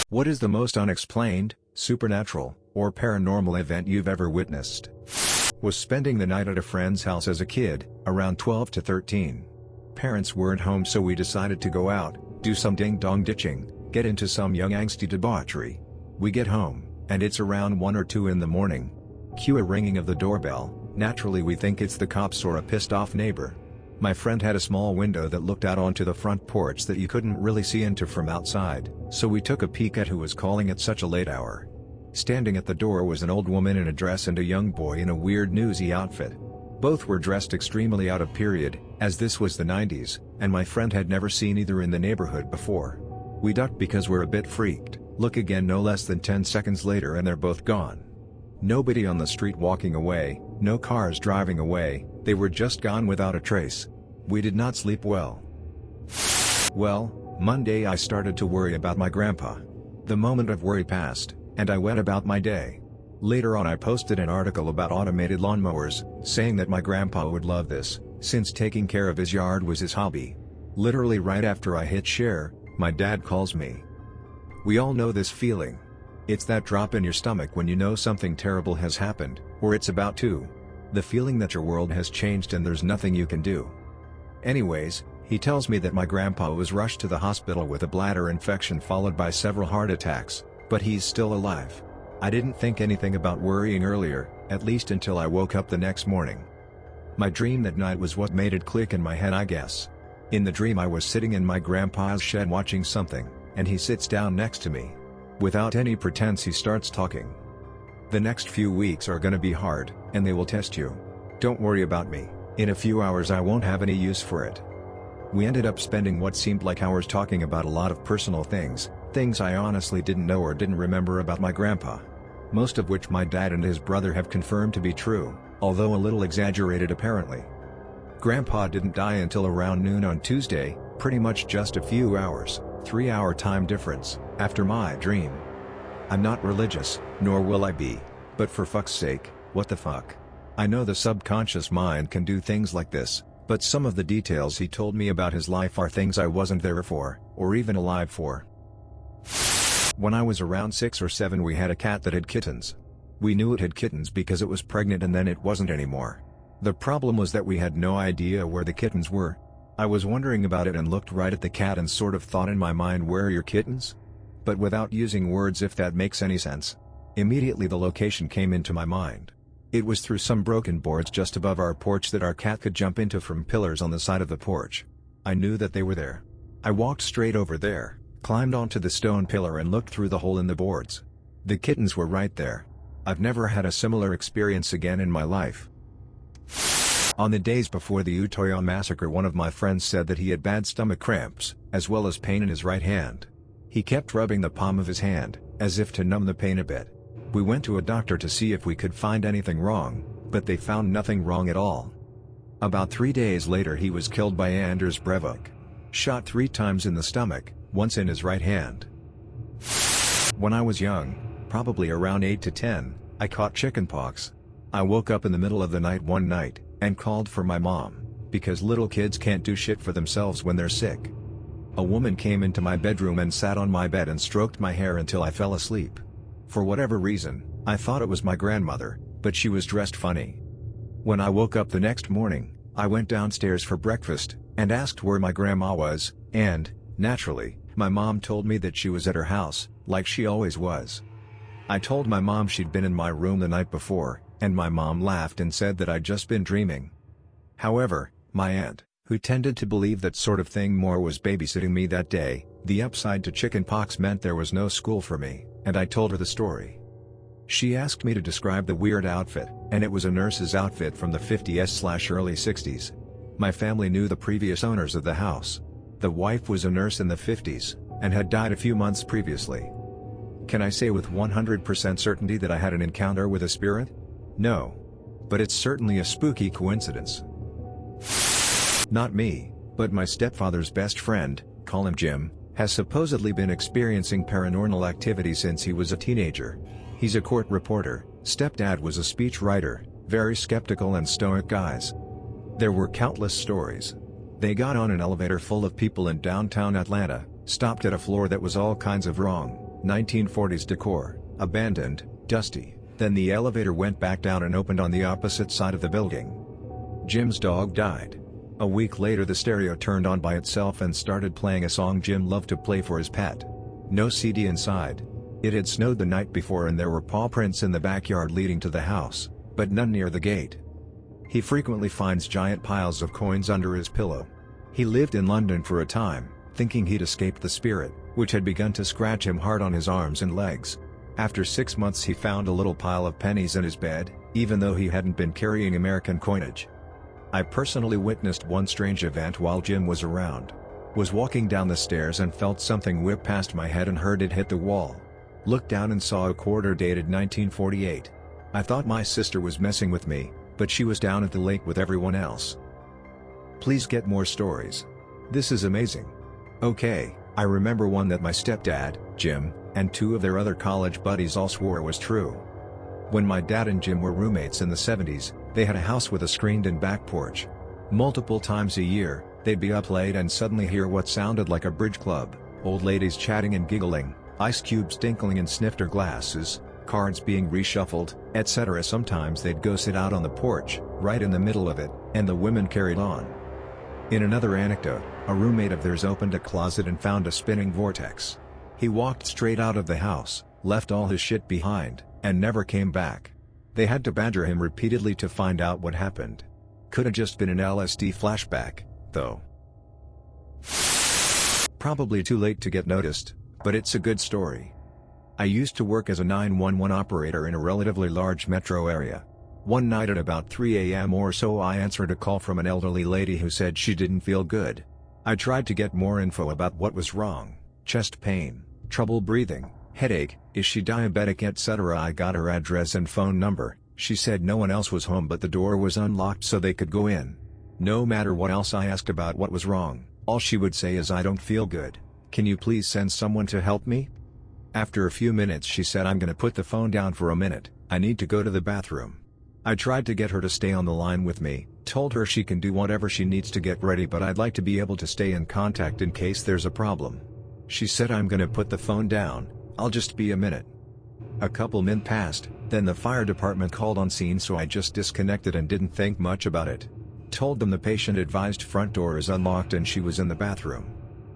What is the most unexplained, supernatural, or paranormal event you've ever witnessed? Was spending the night at a friend's house as a kid, around 12 to 13. Parents weren't home, so we decided to go out, do some ding-dong ditching, get into some young angsty debauchery. We get home, and it's around 1 or 2 in the morning. Cue a ringing of the doorbell. Naturally we think it's the cops or a pissed-off neighbor. My friend had a small window that looked out onto the front porch that you couldn't really see into from outside, so we took a peek at who was calling at such a late hour. Standing at the door was an old woman in a dress and a young boy in a weird newsy outfit. Both were dressed extremely out of period, as this was the 90s, and my friend had never seen either in the neighborhood before. We ducked because we're a bit freaked. Look again no less than 10 seconds later and they're both gone. Nobody on the street walking away, no cars driving away, they were just gone without a trace. We did not sleep well. Well, Monday I started to worry about my grandpa. The moment of worry passed, and I went about my day. Later on I posted an article about automated lawnmowers, saying that my grandpa would love this, since taking care of his yard was his hobby. Literally right after I hit share, my dad calls me. We all know this feeling. It's that drop in your stomach when you know something terrible has happened, or it's about to. The feeling that your world has changed and there's nothing you can do. Anyways, he tells me that my grandpa was rushed to the hospital with a bladder infection followed by several heart attacks, but he's still alive. I didn't think anything about worrying earlier, at least until I woke up the next morning. My dream that night was what made it click in my head, I guess. In the dream I was sitting in my grandpa's shed watching something, and he sits down next to me. Without any pretense he starts talking. The next few weeks are gonna be hard, and they will test you. Don't worry about me, in a few hours I won't have any use for it. We ended up spending what seemed like hours talking about a lot of personal things I honestly didn't know or didn't remember about my grandpa. Most of which my dad and his brother have confirmed to be true, although a little exaggerated apparently. Grandpa didn't die until around noon on Tuesday, pretty much just a few hours, 3-hour time difference, after my dream. I'm not religious, nor will I be, but for fuck's sake, what the fuck? I know the subconscious mind can do things like this, but some of the details he told me about his life are things I wasn't there for, or even alive for. When I was around 6 or 7 we had a cat that had kittens. We knew it had kittens because it was pregnant and then it wasn't anymore. The problem was that we had no idea where the kittens were. I was wondering about it and looked right at the cat and sort of thought in my mind, where are your kittens? But without using words, if that makes any sense. Immediately the location came into my mind. It was through some broken boards just above our porch that our cat could jump into from pillars on the side of the porch. I knew that they were there. I walked straight over there, climbed onto the stone pillar and looked through the hole in the boards. The kittens were right there. I've never had a similar experience again in my life. On the days before the Utoya massacre, one of my friends said that he had bad stomach cramps, as well as pain in his right hand. He kept rubbing the palm of his hand, as if to numb the pain a bit. We went to a doctor to see if we could find anything wrong, but they found nothing wrong at all. About 3 days later he was killed by Anders Breivik. Shot 3 times in the stomach, once in his right hand. When I was young, probably around 8 to 10, I caught chickenpox. I woke up in the middle of the night one night, and called for my mom, because little kids can't do shit for themselves when they're sick. A woman came into my bedroom and sat on my bed and stroked my hair until I fell asleep. For whatever reason, I thought it was my grandmother, but she was dressed funny. When I woke up the next morning, I went downstairs for breakfast, and asked where my grandma was, and, naturally, my mom told me that she was at her house, like she always was. I told my mom she'd been in my room the night before, and my mom laughed and said that I'd just been dreaming. However, my aunt, who tended to believe that sort of thing more, was babysitting me that day. The upside to chickenpox meant there was no school for me, and I told her the story. She asked me to describe the weird outfit, and it was a nurse's outfit from the 50s/early 60s. My family knew the previous owners of the house. The wife was a nurse in the 50s, and had died a few months previously. Can I say with 100% certainty that I had an encounter with a spirit? No. But it's certainly a spooky coincidence. Not me, but my stepfather's best friend, call him Jim, has supposedly been experiencing paranormal activity since he was a teenager. He's a court reporter, stepdad was a speechwriter, very skeptical and stoic guys. There were countless stories. They got on an elevator full of people in downtown Atlanta, stopped at a floor that was all kinds of wrong, 1940s decor, abandoned, dusty. Then the elevator went back down and opened on the opposite side of the building. Jim's dog died. A week later the stereo turned on by itself and started playing a song Jim loved to play for his pet. No CD inside. It had snowed the night before and there were paw prints in the backyard leading to the house, but none near the gate. He frequently finds giant piles of coins under his pillow. He lived in London for a time, thinking he'd escaped the spirit, which had begun to scratch him hard on his arms and legs. After 6 months he found a little pile of pennies in his bed, even though he hadn't been carrying American coinage. I personally witnessed one strange event while Jim was around. Was walking down the stairs and felt something whip past my head and heard it hit the wall. Looked down and saw a quarter dated 1948. I thought my sister was messing with me, but she was down at the lake with everyone else. Please get more stories. This is amazing. Okay, I remember one that my stepdad, Jim, and 2 of their other college buddies all swore was true. When my dad and Jim were roommates in the 70s, they had a house with a screened-in back porch. Multiple times a year, they'd be up late and suddenly hear what sounded like a bridge club, old ladies chatting and giggling, ice cubes tinkling in snifter glasses, cards being reshuffled, etc. Sometimes they'd go sit out on the porch, right in the middle of it, and the women carried on. In another anecdote, a roommate of theirs opened a closet and found a spinning vortex. He walked straight out of the house, left all his shit behind, and never came back. They had to badger him repeatedly to find out what happened. Could've just been an LSD flashback, though. Probably too late to get noticed, but it's a good story. I used to work as a 911 operator in a relatively large metro area. One night at about 3 a.m. or so I answered a call from an elderly lady who said she didn't feel good. I tried to get more info about what was wrong: chest pain, trouble breathing, headache, is she diabetic, etc. I got her address and phone number. She said no one else was home but the door was unlocked so they could go in. No matter what else I asked about what was wrong, all she would say is, "I don't feel good. Can you please send someone to help me?" After a few minutes she said, "I'm gonna put the phone down for a minute, I need to go to the bathroom." I tried to get her to stay on the line with me, told her she can do whatever she needs to get ready but I'd like to be able to stay in contact in case there's a problem. She said, "I'm gonna put the phone down, I'll just be a minute." A couple minutes passed, then the fire department called on scene so I just disconnected and didn't think much about it. Told them the patient advised front door is unlocked and she was in the bathroom.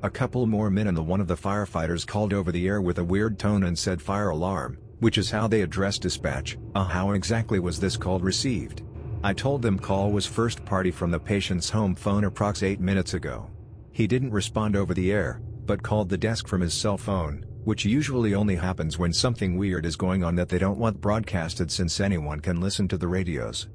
A couple more minutes and one of the firefighters called over the air with a weird tone and said fire alarm, which is how they address dispatch. How exactly was this call received? I told them call was first party from the patient's home phone approx 8 minutes ago. He didn't respond over the air, but called the desk from his cell phone, which usually only happens when something weird is going on that they don't want broadcasted since anyone can listen to the radios.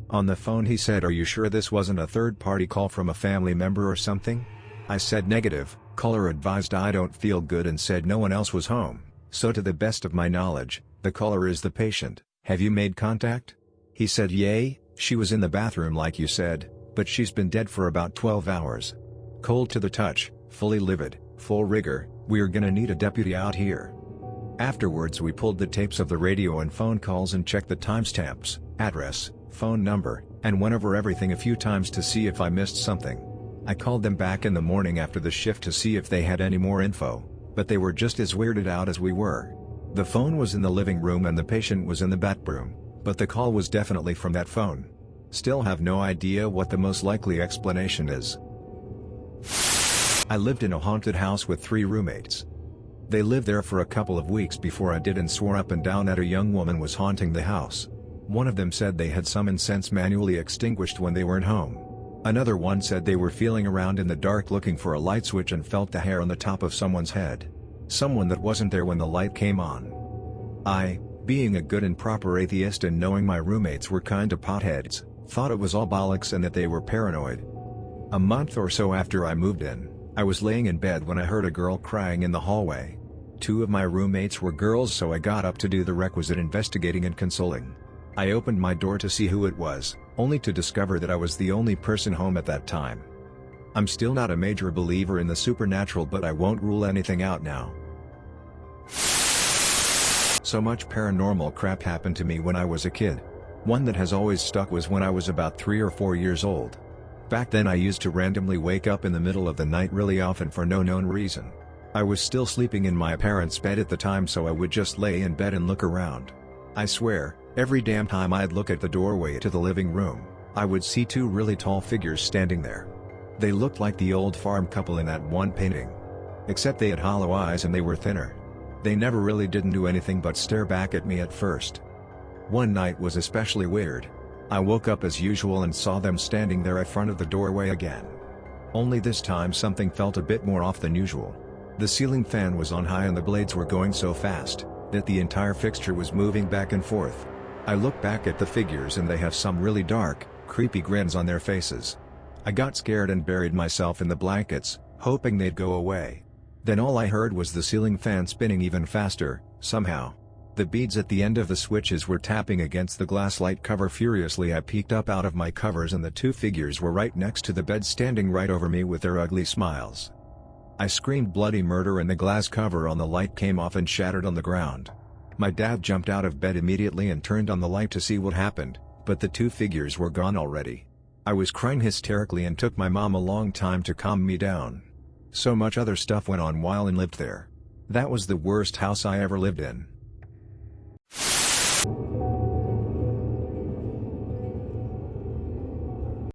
On the phone he said, "Are you sure this wasn't a third-party call from a family member or something?" I said negative. Caller advised I don't feel good and said no one else was home, so to the best of my knowledge, the caller is the patient. Have you made contact? He said, "Yay, she was in the bathroom like you said, but she's been dead for about 12 hours. Cold to the touch, fully livid, full rigor, we're gonna need a deputy out here." Afterwards we pulled the tapes of the radio and phone calls and checked the timestamps, address, phone number, and went over everything a few times to see if I missed something. I called them back in the morning after the shift to see if they had any more info, but they were just as weirded out as we were. The phone was in the living room and the patient was in the bathroom, but the call was definitely from that phone. Still have no idea what the most likely explanation is. I lived in a haunted house with 3 roommates. They lived there for a couple of weeks before I did and swore up and down that a young woman was haunting the house. One of them said they had some incense manually extinguished when they weren't home. Another one said they were feeling around in the dark looking for a light switch and felt the hair on the top of someone's head. Someone that wasn't there when the light came on. I, being a good and proper atheist and knowing my roommates were kinda potheads, thought it was all bollocks and that they were paranoid. A month or so after I moved in, I was laying in bed when I heard a girl crying in the hallway. 2 of my roommates were girls so I got up to do the requisite investigating and consoling. I opened my door to see who it was, only to discover that I was the only person home at that time. I'm still not a major believer in the supernatural but I won't rule anything out now. So much paranormal crap happened to me when I was a kid. One that has always stuck was when I was about 3 or 4 years old. Back then I used to randomly wake up in the middle of the night really often for no known reason. I was still sleeping in my parents' bed at the time, so I would just lay in bed and look around. I swear, every damn time I'd look at the doorway to the living room, I would see two really tall figures standing there. They looked like the old farm couple in that one painting. Except they had hollow eyes and they were thinner. They never really didn't do anything but stare back at me at first. One night was especially weird. I woke up as usual and saw them standing there at front of the doorway again. Only this time something felt a bit more off than usual. The ceiling fan was on high and the blades were going so fast that the entire fixture was moving back and forth. I look back at the figures and they have some really dark, creepy grins on their faces. I got scared and buried myself in the blankets, hoping they'd go away. Then all I heard was the ceiling fan spinning even faster, somehow. The beads at the end of the switches were tapping against the glass light cover furiously. I peeked up out of my covers and the two figures were right next to the bed, standing right over me with their ugly smiles. I screamed bloody murder and the glass cover on the light came off and shattered on the ground. My dad jumped out of bed immediately and turned on the light to see what happened, but the two figures were gone already. I was crying hysterically and took my mom a long time to calm me down. So much other stuff went on while I lived there. That was the worst house I ever lived in.